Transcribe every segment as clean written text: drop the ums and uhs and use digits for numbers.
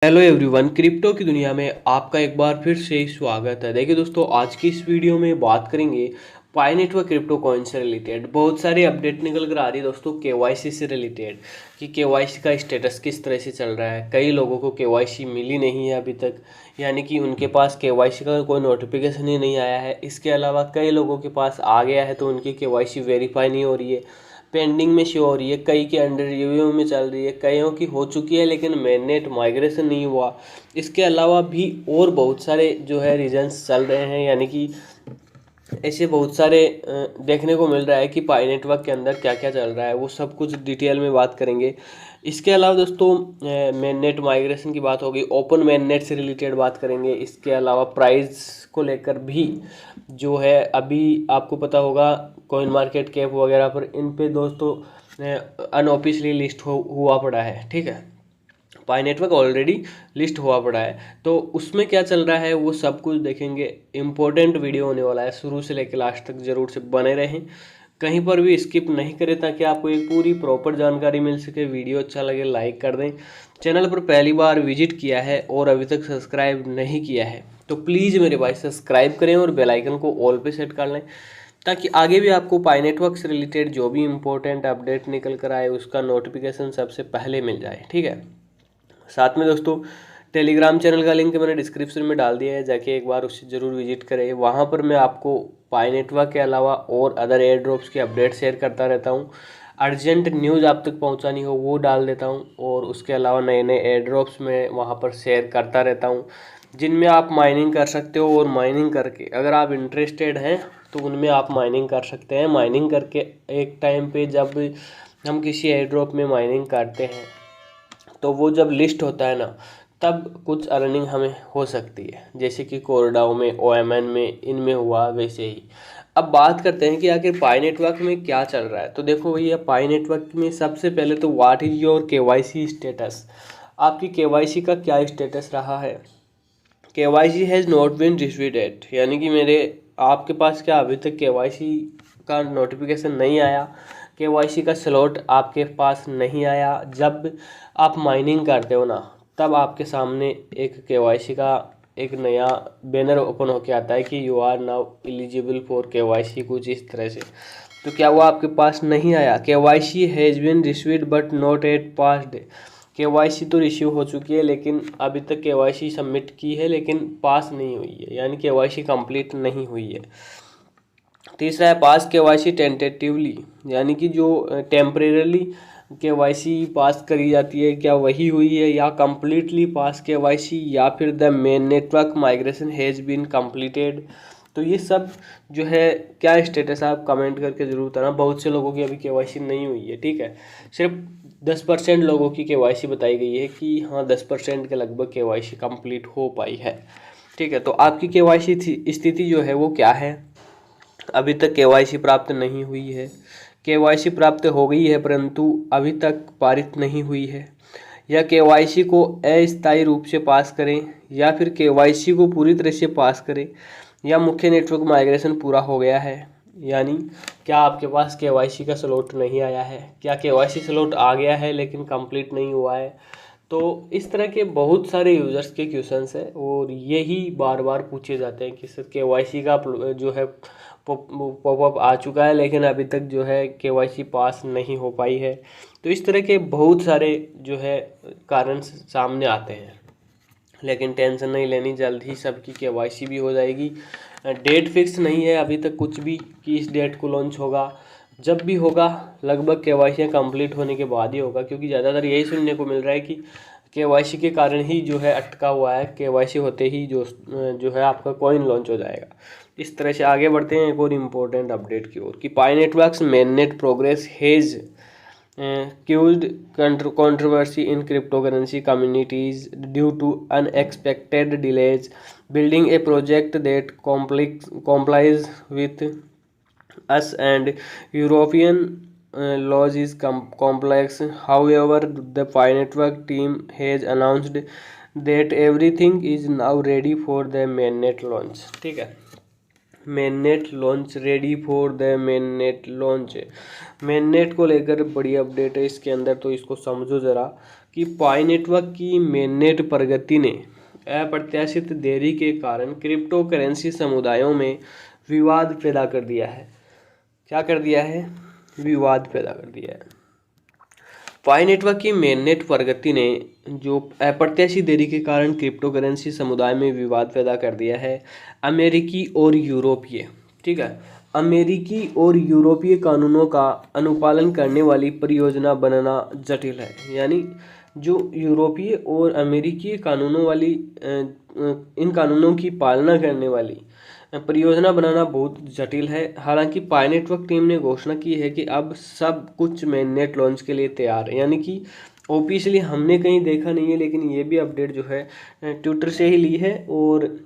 Hello everyone, crypto की दुनिया में आपका एक बार फिर से स्वागत है। देखिए दोस्तों, आज की इस वीडियो में बात करेंगे पाईनेट व क्रिप्टो कॉइन से रिलेटेड। बहुत सारी अपडेट निकल कर आ रही है दोस्तों केवाईसी से रिलेटेड कि केवाईसी का स्टेटस किस तरह से चल रहा है। कई लोगों को केवाईसी मिली नहीं है अभी तक, यानी कि उनके पास केवाईसी का कोई नोटिफिकेशन ही नहीं आया है। इसके अलावा कई लोगों के पास आ गया है तो उनकी केवाईसी वेरीफाई नहीं हो रही है, पेंडिंग में शो हो रही है। कई के अंडर रिव्यू में चल रही है, कईयों की हो चुकी है लेकिन मेननेट माइग्रेशन नहीं हुआ। इसके अलावा भी और बहुत सारे जो है रीजंस चल रहे हैं, यानी कि ऐसे बहुत सारे देखने को मिल रहा है कि पाई नेटवर्क के अंदर क्या क्या चल रहा है, वो सब कुछ डिटेल में बात करेंगे। इसके अलावा दोस्तों मेन नेट माइग्रेशन की बात होगी, ओपन मेन नेट से रिलेटेड बात करेंगे। इसके अलावा प्राइस को लेकर भी जो है अभी आपको पता होगा कॉइन मार्केट कैप वगैरह पर इन पे दोस्तों अनऑफिशियली लिस्ट हुआ पड़ा है। ठीक है, पाई नेटवर्क ऑलरेडी लिस्ट हुआ पड़ा है, तो उसमें क्या चल रहा है वो सब कुछ देखेंगे। इम्पोर्टेंट वीडियो होने वाला है, शुरू से लेकर लास्ट तक जरूर से बने रहें, कहीं पर भी स्किप नहीं करें ताकि आपको एक पूरी प्रॉपर जानकारी मिल सके। वीडियो अच्छा लगे लाइक कर दें। चैनल पर पहली बार विजिट किया है और अभी तक सब्सक्राइब नहीं किया है तो प्लीज़ मेरे भाई सब्सक्राइब करें और बेल आइकन को ऑल पे सेट कर लें ताकि आगे भी आपको पाई नेटवर्क से रिलेटेड जो भी इम्पोर्टेंट अपडेट निकल कर आए उसका नोटिफिकेशन सबसे पहले मिल जाए। ठीक है, साथ में दोस्तों टेलीग्राम चैनल का लिंक मैंने डिस्क्रिप्शन में डाल दिया है, जाके एक बार उससे ज़रूर विजिट करें। वहाँ पर मैं आपको पाई नेटवर्क के अलावा और अदर एयर ड्रॉप्स की अपडेट शेयर करता रहता हूँ। अर्जेंट न्यूज़ आप तक पहुँचानी हो वो डाल देता हूँ, और उसके अलावा नए नए एयर ड्रॉप्स मैं वहाँ पर शेयर करता रहता हूँ जिनमें आप माइनिंग कर सकते हो। और माइनिंग करके अगर आप इंटरेस्टेड हैं तो उनमें आप माइनिंग कर सकते हैं। माइनिंग करके एक टाइम पे जब हम किसी एयर ड्रॉप में माइनिंग करते हैं तो वो जब लिस्ट होता है ना, तब कुछ अर्निंग हमें हो सकती है, जैसे कि कोरडाओ में, ओएमएन में, इनमें हुआ वैसे ही। अब बात करते हैं कि आखिर पाई नेटवर्क में क्या चल रहा है। तो देखो भैया, पाई नेटवर्क में सबसे पहले तो what is your KYC status. आपकी केवाईसी का क्या स्टेटस रहा है। KYC has not been received yet, यानी कि मेरे आपके पास क्या अभी तक केवाईसी का नोटिफिकेशन नहीं आया, केवाईसी का स्लॉट आपके पास नहीं आया। जब आप माइनिंग करते हो ना, तब आपके सामने एक केवाईसी का एक नया बैनर ओपन होके आता है कि you are now eligible for KYC, कुछ इस तरह से। तो क्या वो आपके पास नहीं आया। KYC has been received but not yet passed. KYC तो रिसीव हो चुकी है लेकिन अभी तक केवाईसी सबमिट की है लेकिन पास नहीं हुई है, यानी केवाईसी कंप्लीट नहीं हुई है। तीसरा है पास केवाईसी टेंटेटिवली, यानी कि जो टेम्परेरली केवाईसी पास करी जाती है, क्या वही हुई है, या कम्प्लीटली पास केवाईसी, या फिर the main network migration has been completed. तो ये सब जो है क्या स्टेटस है, आप कमेंट करके ज़रूर बताना। बहुत से लोगों की अभी केवाईसी नहीं हुई है। ठीक है, सिर्फ 10% लोगों की केवाईसी बताई गई है कि हाँ 10% के लगभग केवाईसी कंप्लीट हो पाई है। ठीक है, तो आपकी केवाईसी स्थिति जो है वो क्या है। अभी तक केवाईसी प्राप्त नहीं हुई है, केवाईसी प्राप्त हो गई है परंतु अभी तक पारित नहीं हुई है, या केवाईसी को अस्थायी रूप से पास करें, या फिर केवाईसी को पूरी तरह से पास करें, या मुख्य नेटवर्क माइग्रेशन पूरा हो गया है। यानी क्या आपके पास केवाईसी का स्लॉट नहीं आया है, क्या केवाईसी स्लॉट आ गया है लेकिन कंप्लीट नहीं हुआ है। तो इस तरह के बहुत सारे यूज़र्स के क्वेश्चंस हैं और यही बार बार पूछे जाते हैं कि सर केवाईसी का जो है पॉपअप आ चुका है लेकिन अभी तक जो है केवाईसी पास नहीं हो पाई है। तो इस तरह के बहुत सारे जो है कारण सामने आते हैं, लेकिन टेंशन नहीं लेनी, जल्द ही सबकी केवाईसी भी हो जाएगी। डेट फिक्स नहीं है अभी तक कुछ भी कि इस डेट को लॉन्च होगा। जब भी होगा लगभग केवाईसी कंप्लीट होने के बाद ही होगा, क्योंकि ज़्यादातर यही सुनने को मिल रहा है कि केवाईसी के कारण ही जो है अटका हुआ है, केवाईसी होते ही जो है आपका कॉइन लॉन्च हो जाएगा। इस तरह से आगे बढ़ते हैं एक और इम्पोर्टेंट अपडेट की ओर कि Pi Networks main net progress has caused controversy in cryptocurrency communities due to unexpected delays. Building a project that complies with US and European laws is complex. However, the Pi Network team has announced that everything is now ready for the mainnet launch. ठीक है, mainnet launch ready for the mainnet launch. Mainnet को लेकर बड़ी update है इसके अंदर, तो इसको समझो ज़रा कि पाई नेटवर्क की मेननेट प्रगति ने अप्रत्याशित देरी के कारण क्रिप्टो करेंसी समुदायों में विवाद पैदा कर दिया है। क्या कर दिया है? विवाद पैदा कर दिया है। पाई नेटवर्क की मेननेट प्रगति ने जो अप्रत्याशित देरी के कारण क्रिप्टो करेंसी समुदाय में विवाद पैदा कर दिया है। अमेरिकी और यूरोपीय, ठीक है, अमेरिकी और यूरोपीय कानूनों का अनुपालन करने वाली परियोजना बनाना जटिल है। यानी जो यूरोपीय और अमेरिकी कानूनों वाली इन कानूनों की पालना करने वाली परियोजना बनाना बहुत जटिल है। हालांकि पाई नेटवर्क टीम ने घोषणा की है कि अब सब कुछ मेननेट लॉन्च के लिए तैयार है। यानी कि ऑफिशियली हमने कहीं देखा नहीं है, लेकिन ये भी अपडेट जो है ट्विटर से ही ली है और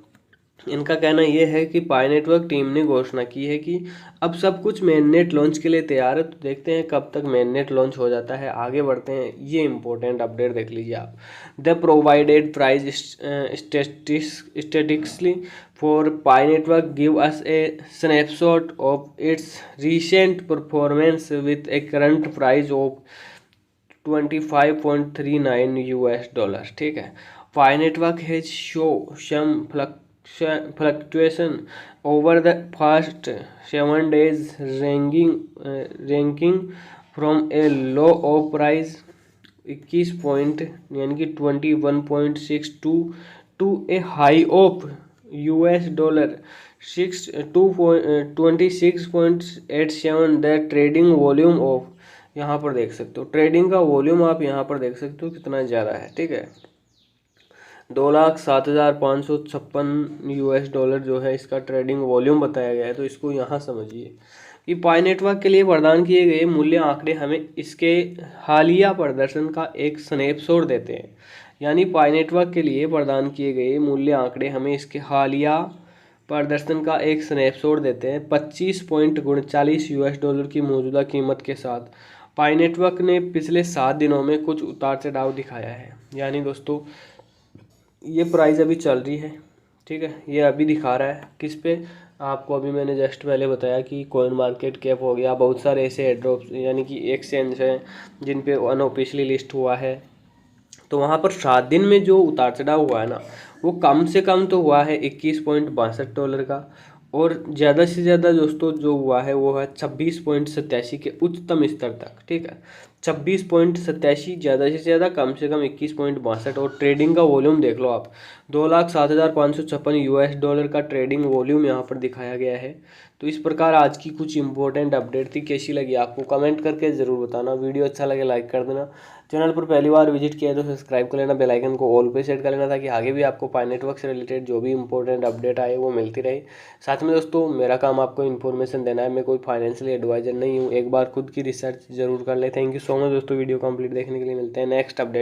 इनका कहना यह है कि पाई नेटवर्क टीम ने घोषणा की है कि अब सब कुछ मेननेट लॉन्च के लिए तैयार है। तो देखते हैं कब तक मेननेट लॉन्च हो जाता है। आगे बढ़ते हैं, ये इंपॉर्टेंट अपडेट देख लीजिए आप। The provided price statistically for Pi Network give us a snapshot of its recent performance with a current price of 25.39 US dollar. ठीक है, Pi Network has show some fluctuation over the past 7 days, ranking from a low of price 21 point यानी कि 21.62 to a high of $26.87। The trading volume of, यहाँ पर देख सकते हो trading का वॉल्यूम, आप यहाँ पर देख सकते हो कितना ज़्यादा है। ठीक है, 2,07,556 US डॉलर जो है इसका ट्रेडिंग वॉल्यूम बताया गया है। तो इसको यहाँ समझिए कि पाई नेटवर्क के लिए प्रदान किए गए मूल्य आंकड़े हमें इसके हालिया प्रदर्शन का एक स्नैपशॉट देते हैं। यानी पाई नेटवर्क के लिए प्रदान किए गए मूल्य आंकड़े हमें इसके हालिया प्रदर्शन का एक स्नैपशॉट देते हैं। 25.39 US डॉलर की मौजूदा कीमत के साथ पाई नेटवर्क ने पिछले 7 दिनों में कुछ उतार चढ़ाव दिखाया है। यानी दोस्तों ये प्राइस अभी चल रही है, ठीक है, ये अभी दिखा रहा है किस पे, आपको अभी मैंने जस्ट पहले बताया कि कॉइन मार्केट कैप हो गया, बहुत सारे ऐसे एड्रॉप्स यानी कि एक्सचेंज हैं जिन पे अनऑफिशियली लिस्ट हुआ है। तो वहाँ पर 7 दिन में जो उतार चढ़ाव हुआ है ना, वो कम से कम तो हुआ है $21.62 का, और ज़्यादा से ज़्यादा दोस्तों जो हुआ है वो है 26.87 के उच्चतम स्तर तक। ठीक है, 26.87 ज़्यादा से ज़्यादा, कम से कम 21.62। और ट्रेडिंग का वॉल्यूम देख लो आप, 2,07,556 US डॉलर का ट्रेडिंग वॉल्यूम यहाँ पर दिखाया गया है। तो इस प्रकार आज की कुछ इंपॉर्टेंट अपडेट थी। कैसी लगी आपको कमेंट करके ज़रूर बताना। वीडियो अच्छा लगे लाइक कर देना। चैनल पर पहली बार विजिट किया है तो सब्सक्राइब कर लेना, बेल आइकन को ऑल पे सेट कर लेना ताकि आगे भी आपको पाई नेटवर्क से रिलेटेड जो भी इंपॉर्टेंट अपडेट आए वो मिलती रहे। साथ में दोस्तों मेरा काम आपको इन्फॉर्मेशन देना है, मैं कोई फाइनेंशियल एडवाइजर नहीं हूँ। एक बार खुद की रिसर्च जरूर कर ले। थैंक यू सो मच दोस्तों, वीडियो कंप्लीट देखने के लिए। मिलते हैं नेक्स्ट अपडेट।